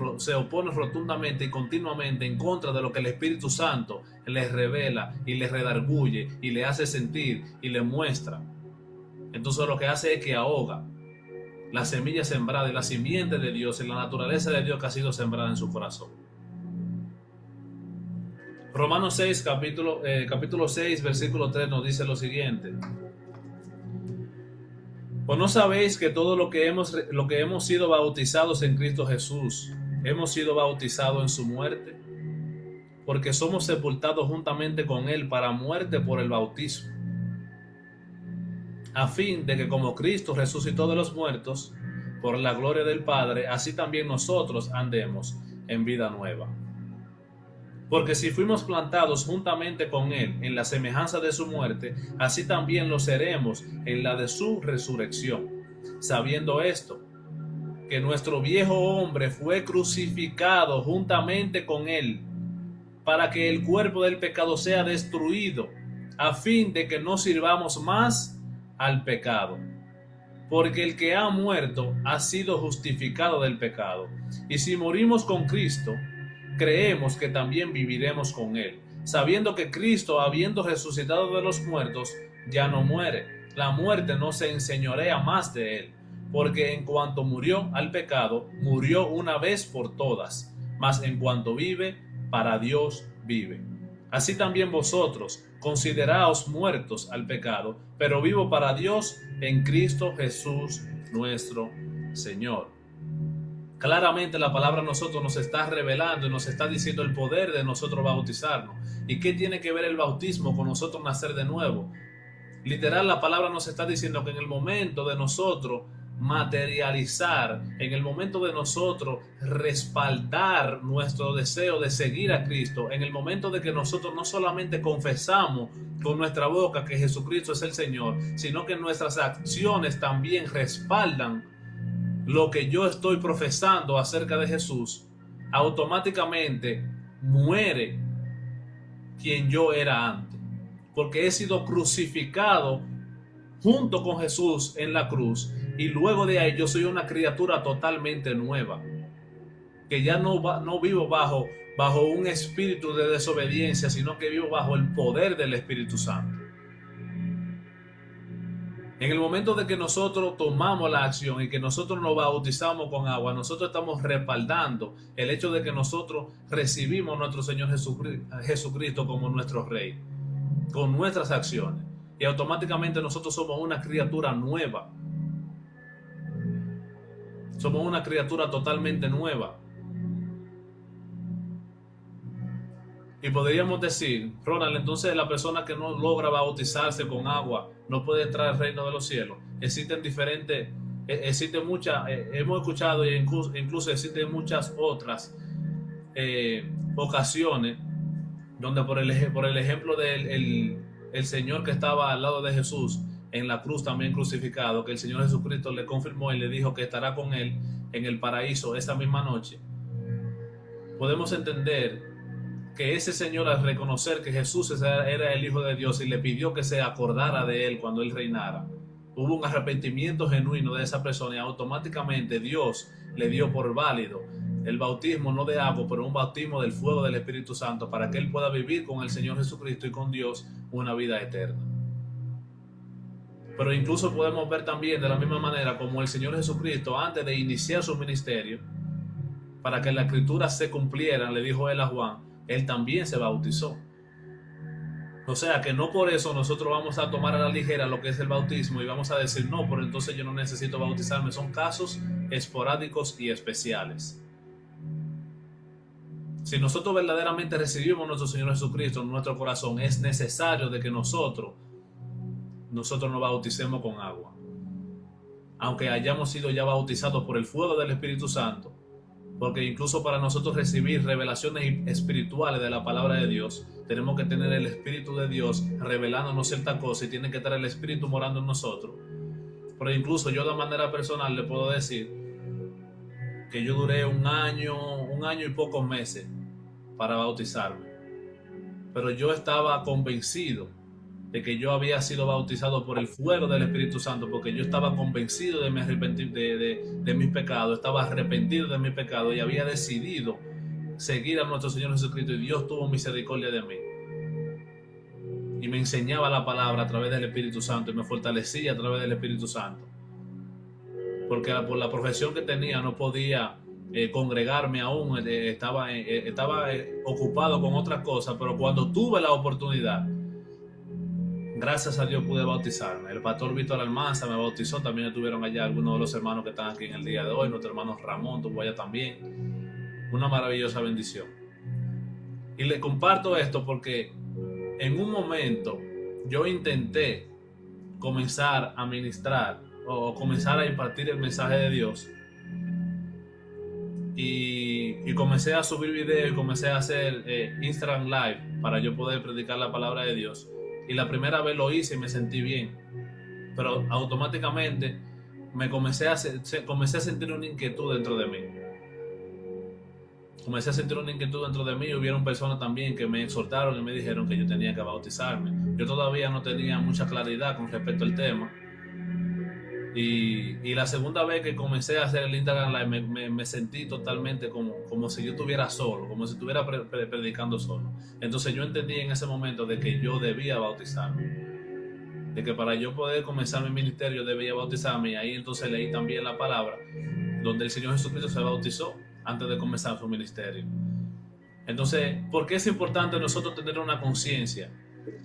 rotundamente y continuamente en contra de lo que el Espíritu Santo les revela y les redarguye y le hace sentir y le muestra. Entonces lo que hace es que ahoga la semilla sembrada y la simiente de Dios y la naturaleza de Dios que ha sido sembrada en su corazón. Romanos 6, capítulo 6, versículo 3 nos dice lo siguiente: ¿o no sabéis que todo lo que hemos sido bautizados en Cristo Jesús, hemos sido bautizados en su muerte? Porque somos sepultados juntamente con Él para muerte por el bautismo, a fin de que como Cristo resucitó de los muertos por la gloria del Padre, así también nosotros andemos en vida nueva. Porque si fuimos plantados juntamente con Él en la semejanza de su muerte, así también lo seremos en la de su resurrección, sabiendo esto, que nuestro viejo hombre fue crucificado juntamente con Él, para que el cuerpo del pecado sea destruido, a fin de que no sirvamos más al pecado. Porque el que ha muerto ha sido justificado del pecado. Y si morimos con Cristo, creemos que también viviremos con Él, sabiendo que Cristo, habiendo resucitado de los muertos, ya no muere. La muerte no se enseñorea más de Él, porque en cuanto murió al pecado, murió una vez por todas, mas en cuanto vive, para Dios vive. Así también vosotros, consideraos muertos al pecado, pero vivo para Dios en Cristo Jesús nuestro Señor. Claramente la palabra a nosotros nos está revelando y nos está diciendo el poder de nosotros bautizarnos. ¿Y qué tiene que ver el bautismo con nosotros nacer de nuevo? Literal, la palabra nos está diciendo que en el momento de nosotros materializar, en el momento de nosotros respaldar nuestro deseo de seguir a Cristo, en el momento de que nosotros no solamente confesamos con nuestra boca que Jesucristo es el Señor, sino que nuestras acciones también respaldan lo que yo estoy profesando acerca de Jesús, automáticamente muere quien yo era antes, porque he sido crucificado junto con Jesús en la cruz, y luego de ahí yo soy una criatura totalmente nueva, que ya no vivo bajo un espíritu de desobediencia, sino que vivo bajo el poder del Espíritu Santo. En el momento de que nosotros tomamos la acción y que nosotros nos bautizamos con agua, nosotros estamos respaldando el hecho de que nosotros recibimos a nuestro Señor Jesucristo como nuestro Rey, con nuestras acciones. Y automáticamente nosotros somos una criatura nueva. Somos una criatura totalmente nueva. Y podríamos decir, Ronald, entonces la persona que no logra bautizarse con agua no puede entrar al reino de los cielos. Existen muchas, hemos escuchado y incluso existen muchas otras ocasiones donde por el ejemplo del el Señor que estaba al lado de Jesús en la cruz también crucificado, que el Señor Jesucristo le confirmó y le dijo que estará con él en el paraíso esa misma noche. Podemos entender que ese Señor, al reconocer que Jesús era el Hijo de Dios y le pidió que se acordara de él cuando él reinara, hubo un arrepentimiento genuino de esa persona y automáticamente Dios le dio por válido el bautismo, no de agua, pero un bautismo del fuego del Espíritu Santo, para que él pueda vivir con el Señor Jesucristo y con Dios una vida eterna. Pero incluso podemos ver también de la misma manera como el Señor Jesucristo, antes de iniciar su ministerio, para que las escrituras se cumplieran, le dijo él a Juan, él también se bautizó. O sea que no por eso nosotros vamos a tomar a la ligera lo que es el bautismo y vamos a decir, no, por entonces yo no necesito bautizarme. Son casos esporádicos y especiales. Si nosotros verdaderamente recibimos a nuestro Señor Jesucristo en nuestro corazón, es necesario de que nosotros nos bauticemos con agua. Aunque hayamos sido ya bautizados por el fuego del Espíritu Santo, porque incluso para nosotros recibir revelaciones espirituales de la palabra de Dios, tenemos que tener el Espíritu de Dios revelándonos cierta cosa y tiene que estar el Espíritu morando en nosotros. Pero incluso yo de manera personal le puedo decir que yo duré un año y pocos meses para bautizarme. Pero yo estaba convencido de que yo había sido bautizado por el fuego del Espíritu Santo, porque yo estaba convencido de mis pecados, estaba arrepentido de mis pecados y había decidido seguir a nuestro Señor Jesucristo, y Dios tuvo misericordia de mí y me enseñaba la palabra a través del Espíritu Santo y me fortalecía a través del Espíritu Santo, porque por la profesión que tenía no podía congregarme aún, estaba ocupado con otras cosas, pero cuando tuve la oportunidad, gracias a Dios pude bautizarme. El pastor Víctor Almanza me bautizó, también estuvieron allá algunos de los hermanos que están aquí en el día de hoy, nuestro hermano Ramón estuvo allá también. Una maravillosa bendición. Y le comparto esto porque en un momento yo intenté comenzar a ministrar o comenzar a impartir el mensaje de Dios y comencé a subir videos y comencé a hacer Instagram Live para yo poder predicar la palabra de Dios. Y la primera vez lo hice y me sentí bien, pero automáticamente comencé a sentir una inquietud dentro de mí. comencé a sentir una inquietud dentro de mí. Hubieron personas también que me exhortaron y me dijeron que yo tenía que bautizarme. Yo todavía no tenía mucha claridad con respecto al tema. Y la segunda vez que comencé a hacer el Instagram Live me sentí totalmente como si yo estuviera solo, como si estuviera predicando solo. Entonces yo entendí en ese momento de que yo debía bautizarme, de que para yo poder comenzar mi ministerio debía bautizarme. Y ahí entonces leí también la palabra donde el Señor Jesucristo se bautizó antes de comenzar su ministerio. Entonces, ¿por qué es importante nosotros tener una conciencia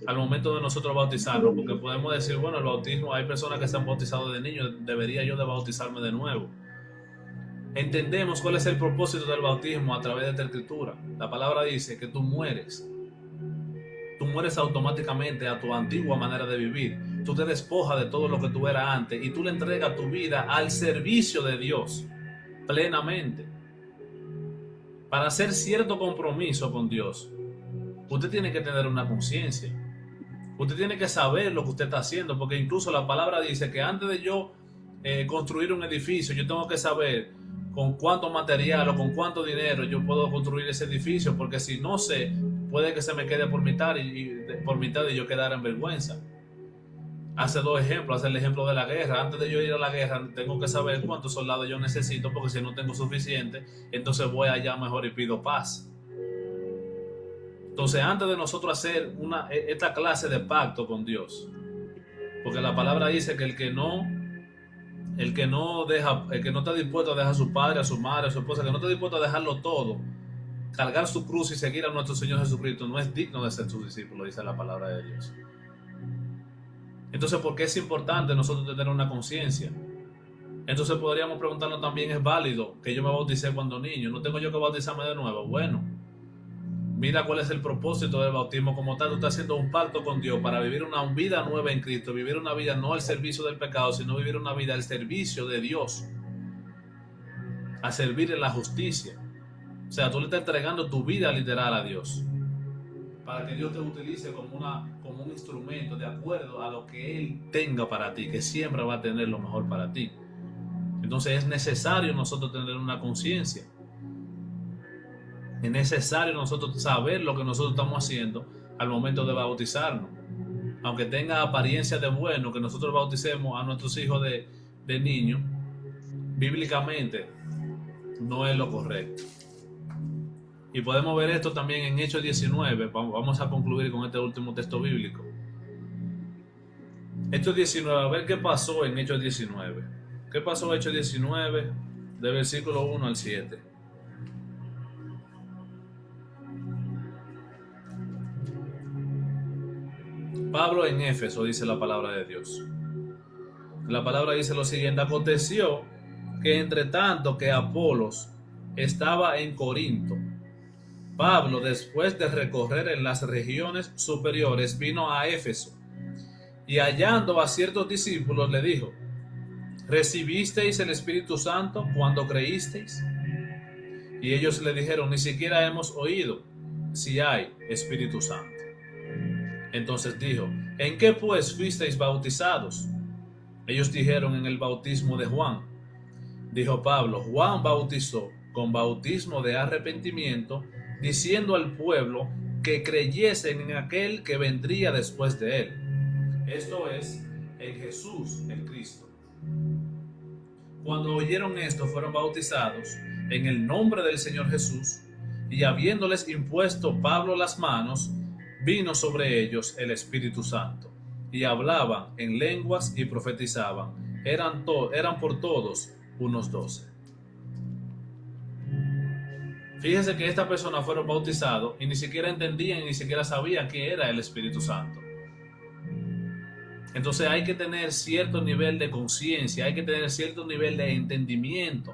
al momento de nosotros bautizarnos? Porque podemos decir, bueno, el bautismo, hay personas que se han bautizado de niños, debería yo de bautizarme de nuevo. Entendemos cuál es el propósito del bautismo a través de esta escritura. La palabra dice que tú mueres automáticamente a tu antigua manera de vivir. Tú te despojas de todo lo que tú eras antes y tú le entregas tu vida al servicio de Dios plenamente. Para hacer cierto compromiso con Dios, usted tiene que tener una conciencia. Usted tiene que saber lo que usted está haciendo, porque incluso la palabra dice que antes de yo construir un edificio, yo tengo que saber con cuánto material o con cuánto dinero yo puedo construir ese edificio, porque si no sé, puede que se me quede por mitad y yo quedara en vergüenza. Hace dos ejemplos, hace el ejemplo de la guerra. Antes de yo ir a la guerra, tengo que saber cuántos soldados yo necesito, porque si no tengo suficiente, entonces voy allá mejor y pido paz. Entonces, antes de nosotros hacer esta clase de pacto con Dios, porque la palabra dice que el que no está dispuesto a dejar a su padre, a su madre, a su esposa, que no está dispuesto a dejarlo todo, cargar su cruz y seguir a nuestro Señor Jesucristo, no es digno de ser su discípulo, dice la palabra de Dios. Entonces, ¿por qué es importante nosotros tener una conciencia? Entonces podríamos preguntarnos también, ¿es válido que yo me bauticé cuando niño? ¿No tengo yo que bautizarme de nuevo? Bueno, mira cuál es el propósito del bautismo como tal. Tú estás haciendo un pacto con Dios para vivir una vida nueva en Cristo, vivir una vida no al servicio del pecado, sino vivir una vida al servicio de Dios, a servir en la justicia. O sea, tú le estás entregando tu vida literal a Dios, para que Dios te utilice como un instrumento de acuerdo a lo que Él tenga para ti, que siempre va a tener lo mejor para ti. Entonces es necesario nosotros tener una conciencia. Es necesario nosotros saber lo que nosotros estamos haciendo al momento de bautizarnos. Aunque tenga apariencia de bueno que nosotros bauticemos a nuestros hijos de niños, bíblicamente no es lo correcto. Y podemos ver esto también en Hechos 19. Vamos a concluir con este último texto bíblico. Hechos 19, a ver qué pasó en Hechos 19. ¿Qué pasó en Hechos 19? De versículo 1 al 7. Pablo en Éfeso, dice la palabra de Dios. La palabra dice lo siguiente: aconteció que entre tanto que Apolos estaba en Corinto, Pablo, después de recorrer en las regiones superiores, vino a Éfeso, y hallando a ciertos discípulos le dijo: ¿recibisteis el Espíritu Santo cuando creísteis? Y ellos le dijeron: ni siquiera hemos oído si hay Espíritu Santo. Entonces dijo: ¿en qué pues fuisteis bautizados? Ellos dijeron: en el bautismo de Juan. Dijo Pablo: Juan bautizó con bautismo de arrepentimiento, diciendo al pueblo que creyesen en aquel que vendría después de él, esto es, en Jesús el Cristo. Cuando oyeron esto, fueron bautizados en el nombre del Señor Jesús, y habiéndoles impuesto Pablo las manos, vino sobre ellos el Espíritu Santo, y hablaban en lenguas y profetizaban. Eran por todos unos 12. Fíjense que estas personas fueron bautizados y ni siquiera entendían, ni siquiera sabían qué era el Espíritu Santo. Entonces hay que tener cierto nivel de conciencia, hay que tener cierto nivel de entendimiento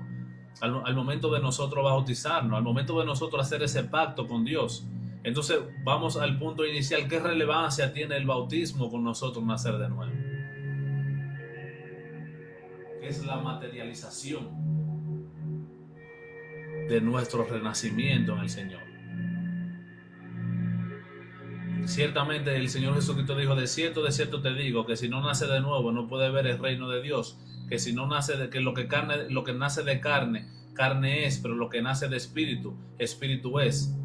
al momento de nosotros bautizarnos, al momento de nosotros hacer ese pacto con Dios. Entonces vamos al punto inicial: ¿qué relevancia tiene el bautismo con nosotros nacer de nuevo? Es la materialización de nuestro renacimiento en el Señor. Ciertamente el Señor Jesucristo dijo: de cierto te digo, que si no nace de nuevo no puede ver el reino de Dios, que si no nace que lo que nace de carne carne es, pero lo que nace de espíritu, espíritu es.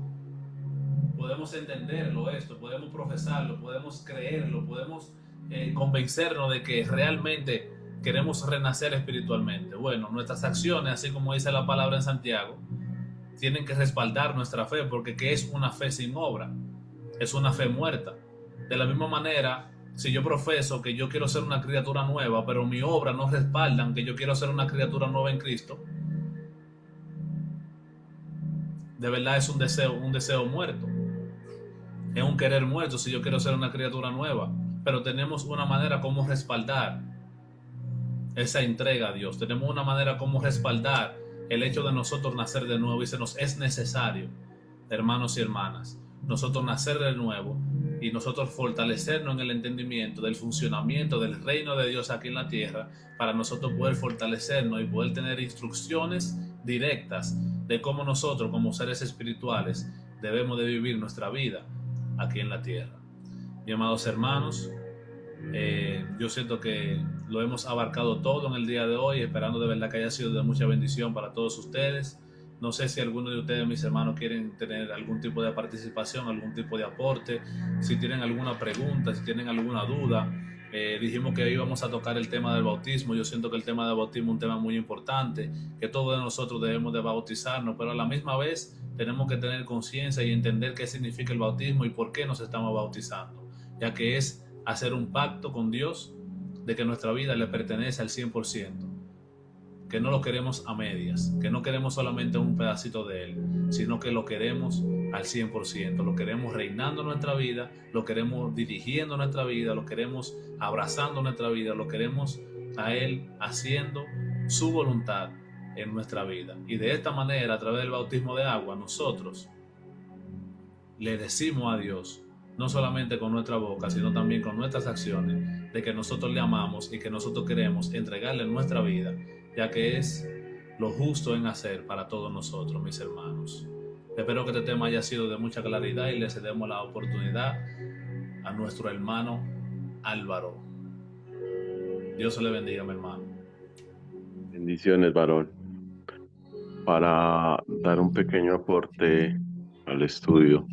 Podemos entenderlo esto, podemos profesarlo, podemos creerlo, podemos convencernos de que realmente queremos renacer espiritualmente. Bueno, nuestras acciones, así como dice la palabra en Santiago, tienen que respaldar nuestra fe, porque ¿qué es una fe sin obra? Es una fe muerta. De la misma manera, si yo profeso que yo quiero ser una criatura nueva, pero mi obra no respaldan que yo quiero ser una criatura nueva en Cristo, de verdad es un deseo muerto. Es un querer muerto si yo quiero ser una criatura nueva. Pero tenemos una manera como respaldar esa entrega a Dios. Tenemos una manera como respaldar el hecho de nosotros nacer de nuevo, y se nos es necesario, hermanos y hermanas, nosotros nacer de nuevo y nosotros fortalecernos en el entendimiento del funcionamiento del reino de Dios aquí en la tierra, para nosotros poder fortalecernos y poder tener instrucciones directas de cómo nosotros como seres espirituales debemos de vivir nuestra vida aquí en la tierra. Mis amados hermanos, yo siento que lo hemos abarcado todo en el día de hoy, esperando de verdad que haya sido de mucha bendición para todos ustedes. No sé si alguno de ustedes, mis hermanos, quieren tener algún tipo de participación, algún tipo de aporte, si tienen alguna pregunta, si tienen alguna duda. Dijimos que íbamos a tocar el tema del bautismo. Yo siento que el tema del bautismo es un tema muy importante, que todos nosotros debemos de bautizarnos, pero a la misma vez tenemos que tener conciencia y entender qué significa el bautismo y por qué nos estamos bautizando, ya que es hacer un pacto con Dios de que nuestra vida le pertenece al 100%, que no lo queremos a medias, que no queremos solamente un pedacito de Él, sino que lo queremos al 100%, lo queremos reinando nuestra vida, lo queremos dirigiendo nuestra vida, lo queremos abrazando nuestra vida, lo queremos a Él haciendo su voluntad en nuestra vida. Y de esta manera, a través del bautismo de agua, nosotros le decimos a Dios, no solamente con nuestra boca, sino también con nuestras acciones, de que nosotros le amamos y que nosotros queremos entregarle nuestra vida, ya que es lo justo en hacer para todos nosotros, mis hermanos. Espero que este tema haya sido de mucha claridad y le cedemos la oportunidad a nuestro hermano Álvaro. Dios se le bendiga, mi hermano. Bendiciones, varón. Para dar un pequeño aporte al estudio,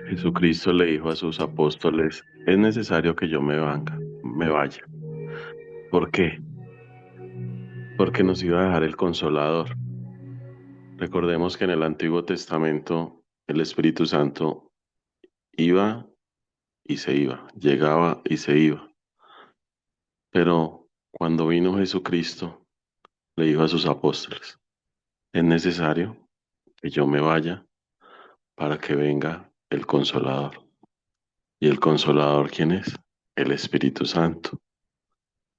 Jesucristo le dijo a sus apóstoles: es necesario que yo me vaya. ¿Por qué? Porque nos iba a dejar el Consolador. Recordemos que en el Antiguo Testamento el Espíritu Santo iba y se iba, llegaba y se iba. Pero cuando vino Jesucristo, le dijo a sus apóstoles: es necesario que yo me vaya para que venga el Consolador. ¿Y el Consolador quién es? El Espíritu Santo.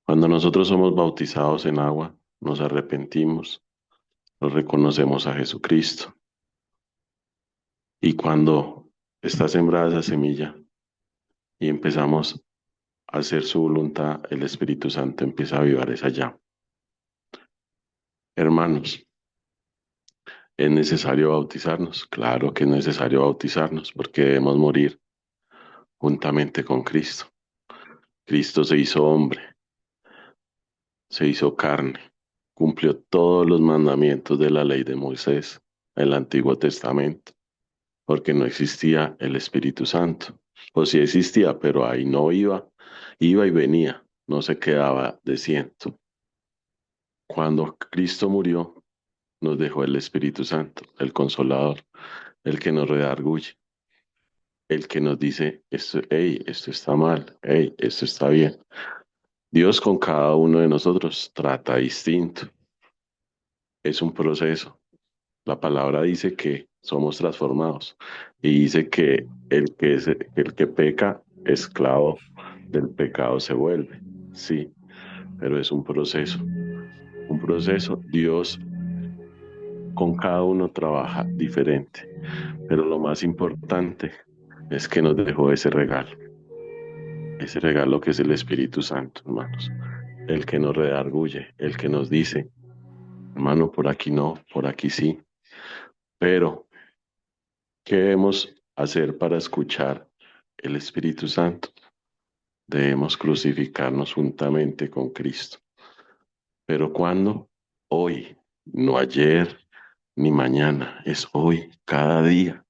Cuando nosotros somos bautizados en agua, nos arrepentimos, nos reconocemos a Jesucristo. Y cuando está sembrada esa semilla y empezamos a hacer su voluntad, el Espíritu Santo empieza a avivar esa llama. Hermanos, ¿es necesario bautizarnos? Claro que es necesario bautizarnos, porque debemos morir juntamente con Cristo. Cristo se hizo hombre, se hizo carne, cumplió todos los mandamientos de la ley de Moisés, el Antiguo Testamento, porque no existía el Espíritu Santo. O sí existía, pero ahí no iba, iba y venía, no se quedaba de ciento. Cuando Cristo murió, nos dejó el Espíritu Santo, el Consolador, el que nos redarguye, el que nos dice: esto, hey, esto está mal, hey, esto está bien. Dios con cada uno de nosotros trata distinto. Es un proceso. La palabra dice que somos transformados y dice que el que peca, esclavo del pecado se vuelve. Sí, pero es un proceso. Un proceso. Dios con cada uno trabaja diferente, pero lo más importante es que nos dejó ese regalo que es el Espíritu Santo, hermanos, el que nos redarguye, el que nos dice: hermano, por aquí no, por aquí sí. Pero ¿qué debemos hacer para escuchar el Espíritu Santo? Debemos crucificarnos juntamente con Cristo. ¿Pero cuándo? Hoy. No ayer ni mañana, es hoy, cada día.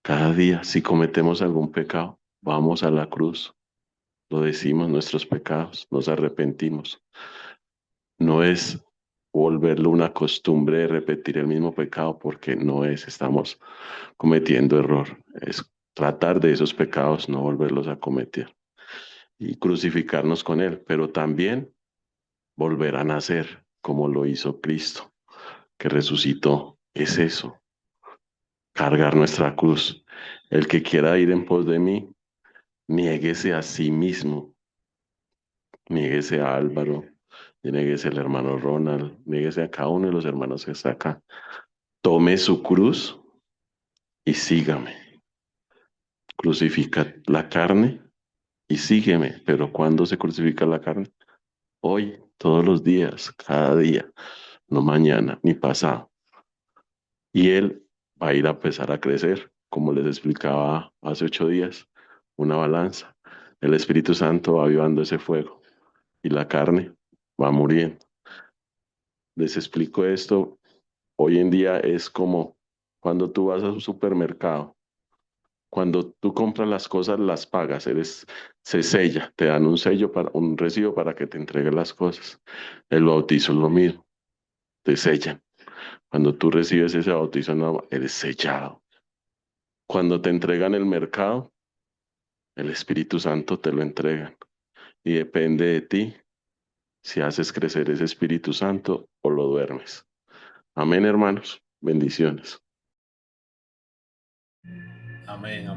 Cada día, si cometemos algún pecado, vamos a la cruz, lo decimos nuestros pecados, nos arrepentimos. No es volverlo una costumbre de repetir el mismo pecado porque no es, estamos cometiendo error. Es tratar de esos pecados, no volverlos a cometer y crucificarnos con Él, pero también volver a nacer como lo hizo Cristo, que resucitó. Es eso, cargar nuestra cruz. El que quiera ir en pos de mí, niéguese a sí mismo, niéguese a Álvaro, niéguese al hermano Ronald, niéguese a cada uno de los hermanos que está acá. Tome su cruz y sígame. Crucifica la carne y sígueme. Pero ¿cuándo se crucifica la carne? Hoy, todos los días, cada día, no mañana ni pasado. Y él va a ir a empezar a crecer, como les explicaba hace 8 días, una balanza. El Espíritu Santo va avivando ese fuego y la carne va muriendo. Les explico esto. Hoy en día es como cuando tú vas a un supermercado. Cuando tú compras las cosas, las pagas, se sella, te dan un sello para un recibo para que te entreguen las cosas. El bautizo es lo mismo, te sellan. Cuando tú recibes ese bautizo nuevo, eres sellado. Cuando te entregan el mercado, el Espíritu Santo te lo entregan. Y depende de ti si haces crecer ese Espíritu Santo o lo duermes. Amén, hermanos. Bendiciones. Amén, amén.